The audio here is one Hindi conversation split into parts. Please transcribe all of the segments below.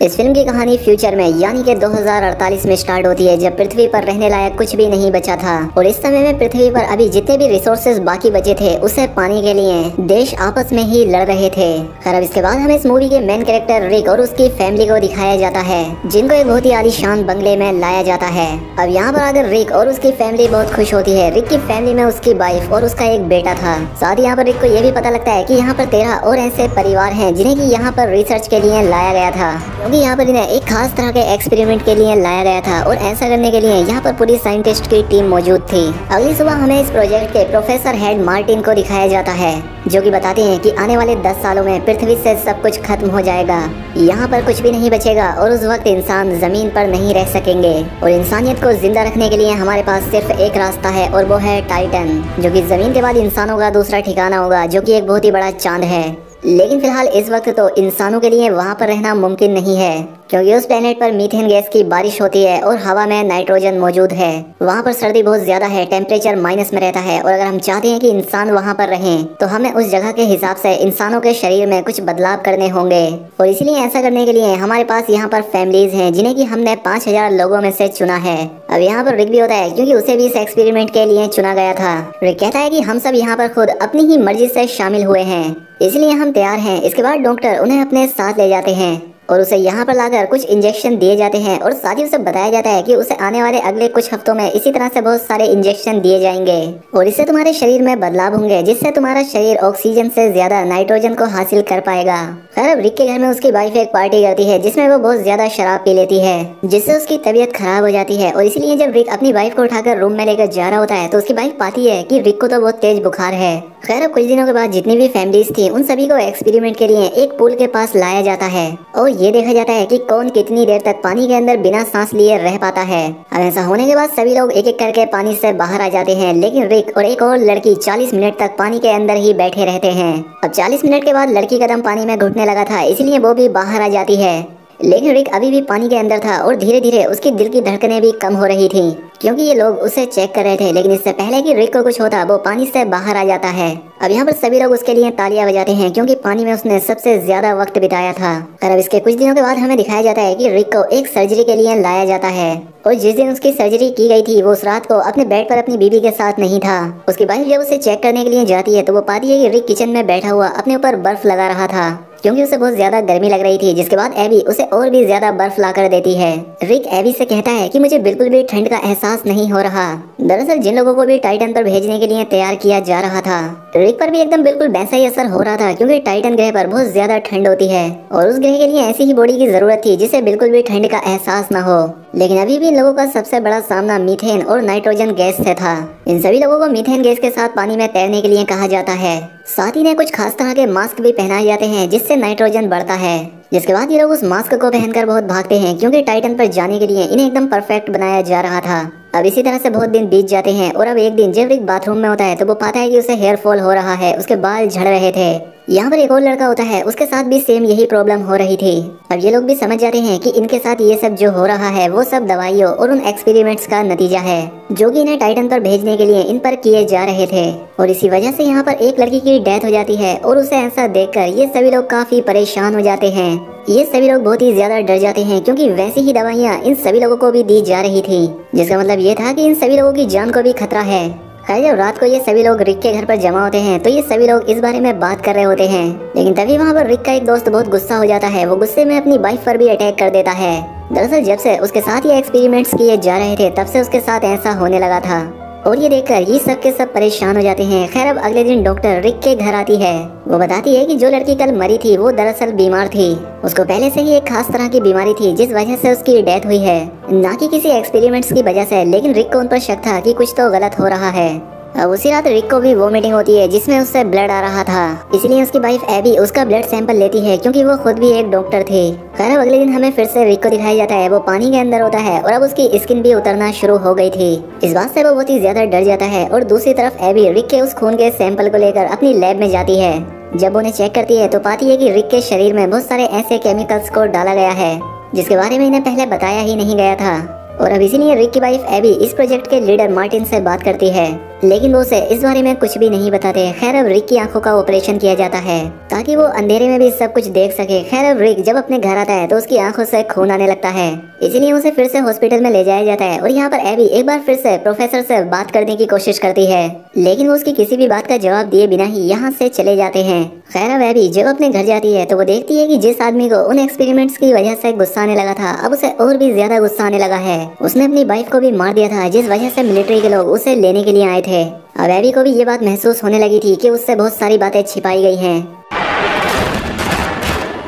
इस फिल्म की कहानी फ्यूचर में यानी कि 2048 में स्टार्ट होती है, जब पृथ्वी पर रहने लायक कुछ भी नहीं बचा था और इस समय में पृथ्वी पर अभी जितने भी रिसोर्सेज बाकी बचे थे उसे पाने के लिए देश आपस में ही लड़ रहे थे। खैर अब इसके बाद हमें इस मूवी के मेन कैरेक्टर रिक और उसकी फैमिली को दिखाया जाता है, जिनको एक बहुत ही आलीशान बंगले में लाया जाता है। अब यहाँ पर आकर रिक और उसकी फैमिली बहुत खुश होती है। रिक की फैमिली में उसकी वाइफ और उसका एक बेटा था। साथ ही यहाँ पर रिक को यह भी पता लगता है कि यहाँ पर 13 और ऐसे परिवार हैं जिन्हें कि यहाँ पर रिसर्च के लिए लाया गया था, क्योंकि यहाँ पर इन्हें एक खास तरह के एक्सपेरिमेंट के लिए लाया गया था और ऐसा करने के लिए यहाँ पर पूरी साइंटिस्ट की टीम मौजूद थी। अगली सुबह हमें इस प्रोजेक्ट के प्रोफेसर हेड मार्टिन को दिखाया जाता है, जो कि बताते हैं कि आने वाले 10 सालों में पृथ्वी से सब कुछ खत्म हो जाएगा, यहाँ पर कुछ भी नहीं बचेगा और उस वक्त इंसान जमीन पर नहीं रह सकेंगे और इंसानियत को जिंदा रखने के लिए हमारे पास सिर्फ एक रास्ता है और वो है टाइटन, जो कि जमीन के बाद इंसानों का दूसरा ठिकाना होगा, जो कि एक बहुत ही बड़ा चांद है। लेकिन फिलहाल इस वक्त तो इंसानों के लिए वहाँ पर रहना मुमकिन नहीं है, क्योंकि उस प्लेनेट पर मीथेन गैस की बारिश होती है और हवा में नाइट्रोजन मौजूद है। वहाँ पर सर्दी बहुत ज्यादा है, टेम्परेचर माइनस में रहता है और अगर हम चाहते हैं कि इंसान वहाँ पर रहें तो हमें उस जगह के हिसाब से इंसानों के शरीर में कुछ बदलाव करने होंगे और इसलिए ऐसा करने के लिए हमारे पास यहाँ पर फैमिलीज हैं, जिन्हें की हमने 5000 लोगों में से चुना है। अब यहाँ पर रिक भी होता है, क्योंकि उसे भी इस एक्सपेरिमेंट के लिए चुना गया था। रिक कहता है कि हम सब यहाँ पर खुद अपनी ही मर्जी से शामिल हुए हैं, इसलिए हम तैयार हैं। इसके बाद डॉक्टर उन्हें अपने साथ ले जाते हैं और उसे यहाँ पर लाकर कुछ इंजेक्शन दिए जाते हैं और साथ ही उसे बताया जाता है कि उसे आने वाले अगले कुछ हफ्तों में इसी तरह से बहुत सारे इंजेक्शन दिए जाएंगे और इससे तुम्हारे शरीर में बदलाव होंगे, जिससे तुम्हारा शरीर ऑक्सीजन से ज्यादा नाइट्रोजन को हासिल कर पाएगा। खैर अब रिक के घर में उसकी वाइफ एक पार्टी करती है, जिसमें वो बहुत ज्यादा शराब पी लेती है, जिससे उसकी तबीयत खराब हो जाती है और इसलिए जब रिक अपनी वाइफ को उठाकर रूम में लेकर जा रहा होता है तो उसकी वाइफ पाती है कि रिक को तो बहुत तेज बुखार है। खैर अब कुछ दिनों के बाद जितनी भी फैमिलीज थी उन सभी को एक्सपेरिमेंट के लिए एक पूल के पास लाया जाता है और ये देखा जाता है कि कौन कितनी देर तक पानी के अंदर बिना सांस लिए रह पाता है। अब ऐसा होने के बाद सभी लोग एक एक करके पानी से बाहर आ जाते हैं, लेकिन रिक और एक और लड़की 40 मिनट तक पानी के अंदर ही बैठे रहते हैं। अब 40 मिनट के बाद लड़की का दम पानी में घुटने लगा था, इसलिए वो भी बाहर आ जाती है, लेकिन रिक अभी भी पानी के अंदर था और धीरे धीरे उसकी दिल की धड़कनें भी कम हो रही थी, क्योंकि ये लोग उसे चेक कर रहे थे। लेकिन इससे पहले कि रिक को कुछ होता वो पानी से बाहर आ जाता है। अब यहाँ पर सभी लोग उसके लिए तालियां बजाते हैं, क्योंकि पानी में उसने सबसे ज्यादा वक्त बिताया था। और अब इसके कुछ दिनों के बाद हमें दिखाया जाता है कि रिक को एक सर्जरी के लिए लाया जाता है और जिस दिन उसकी सर्जरी की गई थी वो उस रात को अपने बेड पर अपनी बीवी के साथ नहीं था। उसकी वाइफ जब उसे चेक करने के लिए जाती है तो वो पाती है कि रिक किचन में बैठा हुआ अपने ऊपर बर्फ लगा रहा था, क्योंकि उसे बहुत ज्यादा गर्मी लग रही थी। जिसके बाद एबी उसे और भी ज्यादा बर्फ ला कर देती है। रिक एबी से कहता है कि मुझे बिल्कुल भी ठंड का एहसास नहीं हो रहा। दरअसल जिन लोगों को भी टाइटन पर भेजने के लिए तैयार किया जा रहा था, रिक पर भी एकदम बिल्कुल वैसा ही असर हो रहा था, क्योंकि टाइटन ग्रह पर बहुत ज्यादा ठंड होती है और उस ग्रह के लिए ऐसी ही बॉडी की जरूरत थी जिसे बिल्कुल भी ठंड का एहसास न हो। लेकिन अभी भी इन लोगों का सबसे बड़ा सामना मीथेन और नाइट्रोजन गैस से था। इन सभी लोगों को मीथेन गैस के साथ पानी में तैरने के लिए कहा जाता है। साथ ही ने कुछ खास तरह के मास्क भी पहनाए जाते हैं, जिससे नाइट्रोजन बढ़ता है। जिसके बाद ये लोग उस मास्क को पहनकर बहुत भागते हैं, क्योंकि टाइटन पर जाने के लिए इन्हें एकदम परफेक्ट बनाया जा रहा था। अब इसी तरह से बहुत दिन बीत जाते हैं और अब एक दिन जब रिक बाथरूम में होता है तो वो पाता है कि उसे हेयर फॉल हो रहा है, उसके बाल झड़ रहे थे। यहाँ पर एक और लड़का होता है, उसके साथ भी सेम यही प्रॉब्लम हो रही थी। अब ये लोग भी समझ जाते हैं कि इनके साथ ये सब जो हो रहा है वो सब दवाइयों और उन एक्सपेरिमेंट्स का नतीजा है, जो कि इन्हें टाइटन पर भेजने के लिए इन पर किए जा रहे थे। और इसी वजह से यहाँ पर एक लड़की की डेथ हो जाती है और उसे ऐसा देखकर ये सभी लोग काफी परेशान हो जाते हैं। ये सभी लोग बहुत ही ज्यादा डर जाते हैं, क्योंकि वैसी ही दवाइयाँ इन सभी लोगों को भी दी जा रही थी, जिसका मतलब ये था कि इन सभी लोगों की जान को भी खतरा है। खैर जब रात को ये सभी लोग रिक के घर पर जमा होते हैं तो ये सभी लोग इस बारे में बात कर रहे होते हैं, लेकिन तभी वहाँ पर रिक का एक दोस्त बहुत गुस्सा हो जाता है। वो गुस्से में अपनी वाइफ पर भी अटैक कर देता है। दरअसल जब से उसके साथ ये एक्सपेरिमेंट्स किए जा रहे थे तब से उसके साथ ऐसा होने लगा था और ये देखकर ये सब के सब परेशान हो जाते हैं। खैर अब अगले दिन डॉक्टर रिक के घर आती है। वो बताती है कि जो लड़की कल मरी थी वो दरअसल बीमार थी। उसको पहले से ही एक खास तरह की बीमारी थी, जिस वजह से उसकी डेथ हुई है, ना कि किसी एक्सपेरिमेंट्स की वजह से। लेकिन रिक को उन पर शक था कि कुछ तो गलत हो रहा है। अब उसी रात रिक को भी वोमिटिंग होती है, जिसमें उससे ब्लड आ रहा था, इसलिए उसकी वाइफ एबी उसका ब्लड सैंपल लेती है, क्योंकि वो खुद भी एक डॉक्टर थी। खैर अगले दिन हमें फिर से रिक को दिखाया जाता है। वो पानी के अंदर होता है और अब उसकी स्किन भी उतरना शुरू हो गई थी। इस बात से वो बहुत ही ज्यादा डर जाता है और दूसरी तरफ एबी रिक के उस खून के सैंपल को लेकर अपनी लैब में जाती है। जब उन्हें चेक करती है तो पाती है कि रिक के शरीर में बहुत सारे ऐसे केमिकल्स को डाला गया है जिसके बारे में इन्हें पहले बताया ही नहीं गया था। और अब इसीलिए रिक की वाइफ एबी इस प्रोजेक्ट के लीडर मार्टिन से बात करती है लेकिन वो उसे इस बारे में कुछ भी नहीं बताते। खैर अब रिक की आंखों का ऑपरेशन किया जाता है ताकि वो अंधेरे में भी सब कुछ देख सके। खैर अब रिक जब अपने घर आता है तो उसकी आंखों से खून आने लगता है, इसीलिए उसे फिर से हॉस्पिटल में ले जाया जाता है। और यहाँ पर एबी एक बार फिर से प्रोफेसर से बात करने की कोशिश करती है, लेकिन वो उसकी किसी भी बात का जवाब दिए बिना ही यहाँ से चले जाते हैं। खैर अब एबी जब अपने घर जाती है तो वो देखती है कि जिस आदमी को उन एक्सपेरिमेंट्स की वजह से गुस्सा आने लगा था, अब उसे और भी ज्यादा गुस्सा आने लगा है। उसने अपनी वाइफ को भी मार दिया था, जिस वजह से मिलिट्री के लोग उसे लेने के लिए आए थे। अब एबी को भी ये बात महसूस होने लगी थी कि उससे बहुत सारी बातें छिपाई गई हैं।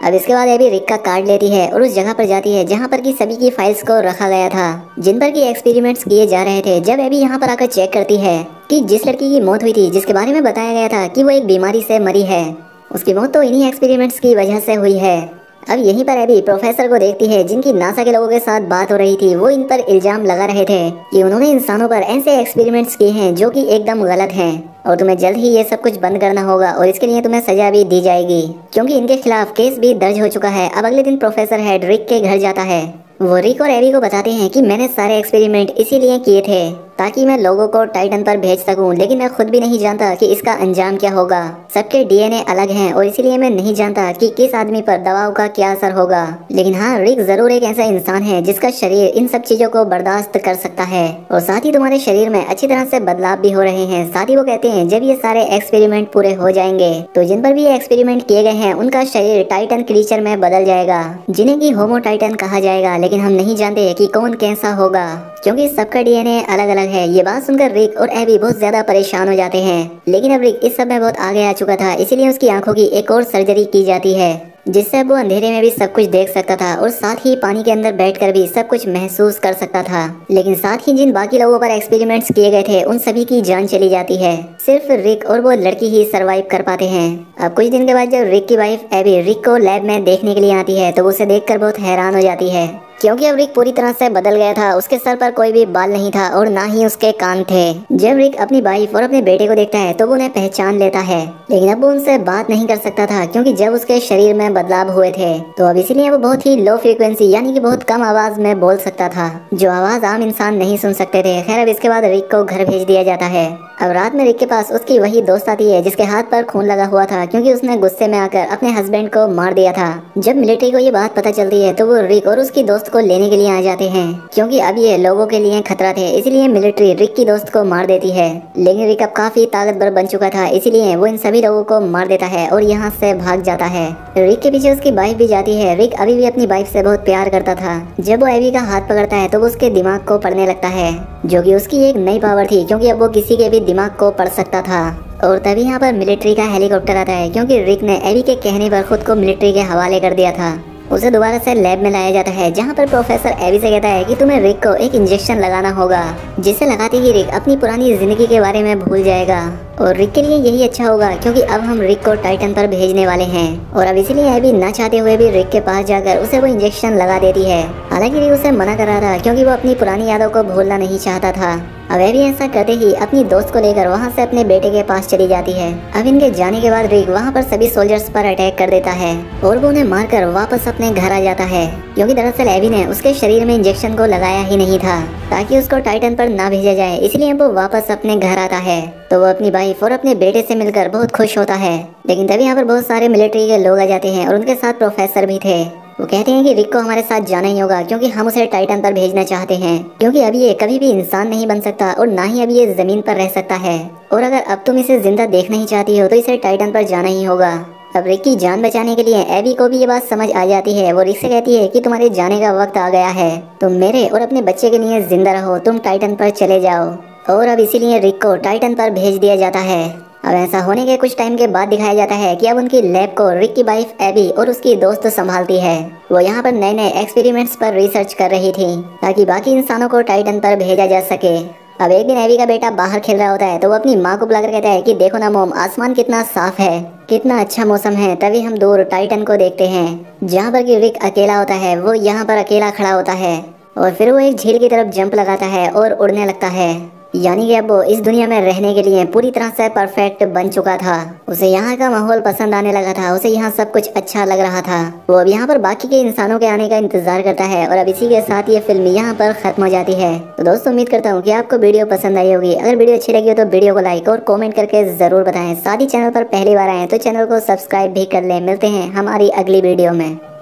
अब इसके बाद एबी रिक का कार्ड लेती है और उस जगह पर जाती है जहाँ पर की सभी की फाइल्स को रखा गया था, जिन पर की एक्सपेरिमेंट्स किए जा रहे थे। जब एबी यहाँ पर आकर चेक करती है कि जिस लड़की की मौत हुई थी, जिसके बारे में बताया गया था कि वो एक बीमारी से मरी है, उसकी मौत तो इन्हीं एक्सपेरिमेंट्स की वजह से हुई है। अब यहीं पर एबी प्रोफेसर को देखती है जिनकी नासा के लोगों के साथ बात हो रही थी। वो इन पर इल्जाम लगा रहे थे कि उन्होंने इंसानों पर ऐसे एक्सपेरिमेंट्स किए हैं जो कि एकदम गलत हैं और तुम्हें जल्द ही ये सब कुछ बंद करना होगा और इसके लिए तुम्हें सजा भी दी जाएगी, क्योंकि इनके खिलाफ केस भी दर्ज हो चुका है। अब अगले दिन प्रोफेसर हेड रिक के घर जाता है। वो रिक और एबी को बताते हैं कि मैंने सारे एक्सपेरिमेंट इसीलिए किए थे ताकि मैं लोगों को टाइटन पर भेज सकूं, लेकिन मैं खुद भी नहीं जानता कि इसका अंजाम क्या होगा। सबके डीएनए अलग हैं और इसीलिए मैं नहीं जानता कि किस आदमी पर दवाओं का क्या असर होगा। लेकिन हाँ, रिक जरूर एक ऐसा इंसान है जिसका शरीर इन सब चीजों को बर्दाश्त कर सकता है और साथ ही तुम्हारे शरीर में अच्छी तरह से बदलाव भी हो रहे हैं। साथ ही वो कहते हैं जब ये सारे एक्सपेरिमेंट पूरे हो जाएंगे तो जिन पर भी एक्सपेरिमेंट किए गए हैं उनका शरीर टाइटन क्रीचर में बदल जाएगा, जिन्हें की होमो टाइटन कहा जाएगा। लेकिन हम नहीं जानते कि कौन कैसा होगा, क्योंकि सबका डीएनए अलग अलग है। ये बात सुनकर रिक और एबी बहुत ज्यादा परेशान हो जाते हैं। लेकिन अब रिक इस सब में बहुत आगे आ चुका था, इसीलिए उसकी आंखों की एक और सर्जरी की जाती है, जिससे वो अंधेरे में भी सब कुछ देख सकता था और साथ ही पानी के अंदर बैठकर भी सब कुछ महसूस कर सकता था। लेकिन साथ ही जिन बाकी लोगों पर एक्सपेरिमेंट्स किए गए थे उन सभी की जान चली जाती है। सिर्फ रिक और वो लड़की ही सरवाइव कर पाते हैं। अब कुछ दिन के बाद जब रिक की वाइफ एबी रिक को लैब में देखने के लिए आती है तो वो उसे देखकर बहुत हैरान हो जाती है, क्योंकि अब रिक पूरी तरह से बदल गया था। उसके सर पर कोई भी बाल नहीं था और ना ही उसके कान थे। जब रिक अपनी वाइफ और अपने बेटे को देखता है तो वो उन्हें पहचान लेता है, लेकिन अब वो उनसे बात नहीं कर सकता था क्योंकि जब उसके शरीर में बदलाव हुए थे तो अब इसीलिए वो बहुत ही लो फ्रीक्वेंसी यानी कि बहुत कम आवाज में बोल सकता था, जो आवाज आम इंसान नहीं सुन सकते थे। खैर अब इसके बाद रिक को घर भेज दिया जाता है। अब रात में रिक के पास उसकी वही दोस्त आती है जिसके हाथ पर खून लगा हुआ था, क्योंकि उसने गुस्से में आकर अपने हस्बैंड को मार दिया था। जब मिलिट्री को ये बात पता चलती है तो वो रिक और उसकी दोस्त को लेने के लिए आ जाते हैं, क्योंकि अब ये लोगों के लिए खतरा थे। इसलिए मिलिट्री रिक की दोस्त को मार देती है, लेकिन रिक अब काफी ताकतवर बन चुका था, इसलिए वो इन सभी लोगों को मार देता है और यहाँ से भाग जाता है। रिक के पीछे उसकी वाइफ भी जाती है। रिक अभी भी अपनी वाइफ से बहुत प्यार करता था। जब वो एबी का हाथ पकड़ता है तो वो उसके दिमाग को पढ़ने लगता है, जो कि उसकी एक नई पावर थी, क्योंकि अब वो किसी के भी दिमाग को पढ़ सकता था। और तभी यहाँ पर मिलिट्री का हेलीकॉप्टर आता है, क्योंकि रिक ने एबी के कहने पर खुद को मिलिट्री के हवाले कर दिया था। उसे दोबारा से लैब में लाया जाता है, जहाँ पर प्रोफेसर एबी से कहता है कि तुम्हें रिक को एक इंजेक्शन लगाना होगा, जिसे लगाते ही रिक अपनी पुरानी जिंदगी के बारे में भूल जाएगा। और रिक के लिए यही अच्छा होगा, क्योंकि अब हम रिक को टाइटन पर भेजने वाले हैं। और अब इसीलिए एबी ना चाहते हुए भी रिक के पास जाकर उसे वो इंजेक्शन लगा देती है। हालांकि रिक उसे मना कर रहा था, क्योंकि वो अपनी पुरानी यादों को भूलना नहीं चाहता था। अब एबी ऐसा करते ही अपनी दोस्त को लेकर वहाँ से अपने बेटे के पास चली जाती है। अब इनके जाने के बाद रिक वहाँ पर सभी सोल्जर्स पर अटैक कर देता है और वो उन्हें मारकर वापस अपने घर आ जाता है, क्योंकि दरअसल एबी ने उसके शरीर में इंजेक्शन को लगाया ही नहीं था ताकि उसको टाइटन पर ना भेजा जाए। इसलिए वो वापस अपने घर आता है तो वो अपनी वाइफ और अपने बेटे से मिलकर बहुत खुश होता है। लेकिन तभी यहाँ पर बहुत सारे मिलिट्री के लोग आ जाते हैं और उनके साथ प्रोफेसर भी थे। वो कहते हैं कि रिक को हमारे साथ जाना ही होगा, क्योंकि हम उसे टाइटन पर भेजना चाहते हैं, क्योंकि अब ये कभी भी इंसान नहीं बन सकता और ना ही अब ये जमीन पर रह सकता है। और अगर अब तुम इसे जिंदा देखना ही चाहती हो तो इसे टाइटन पर जाना ही होगा। अब रिक की जान बचाने के लिए एबी को भी ये बात समझ आ जाती है। वो रिक से कहती है कि तुम्हारे जाने का वक्त आ गया है, तुम मेरे और अपने बच्चे के लिए जिंदा रहो, तुम टाइटन पर चले जाओ। और अब इसीलिए रिक को टाइटन पर भेज दिया जाता है। अब ऐसा होने के कुछ टाइम के बाद दिखाया जाता है कि अब उनकी लैब को रिक की वाइफ एबी और उसकी दोस्त संभालती है। वो यहाँ पर नए नए एक्सपेरिमेंट्स पर रिसर्च कर रही थी ताकि बाकी इंसानों को टाइटन पर भेजा जा सके। अब एक दिन एबी का बेटा बाहर खेल रहा होता है तो वो अपनी माँ को बुलाकर कहता है कि देखो ना मोम, आसमान कितना साफ है, कितना अच्छा मौसम है। तभी हम दूर टाइटन को देखते हैं, जहाँ पर कि रिक अकेला होता है। वो यहाँ पर अकेला खड़ा होता है और फिर वो एक झील की तरफ जंप लगाता है और उड़ने लगता है। यानी कि अब वो इस दुनिया में रहने के लिए पूरी तरह से परफेक्ट बन चुका था। उसे यहाँ का माहौल पसंद आने लगा था, उसे यहाँ सब कुछ अच्छा लग रहा था। वो अब यहाँ पर बाकी के इंसानों के आने का इंतजार करता है और अब इसी के साथ ये फिल्म यहाँ पर खत्म हो जाती है। तो दोस्तों उम्मीद करता हूँ कि आपको वीडियो पसंद आई होगी। अगर वीडियो अच्छी लगी हो तो वीडियो को लाइक और कमेंट करके जरूर बताएं। साथ ही चैनल पर पहली बार आए तो चैनल को सब्सक्राइब भी कर लें। मिलते हैं हमारी अगली वीडियो में।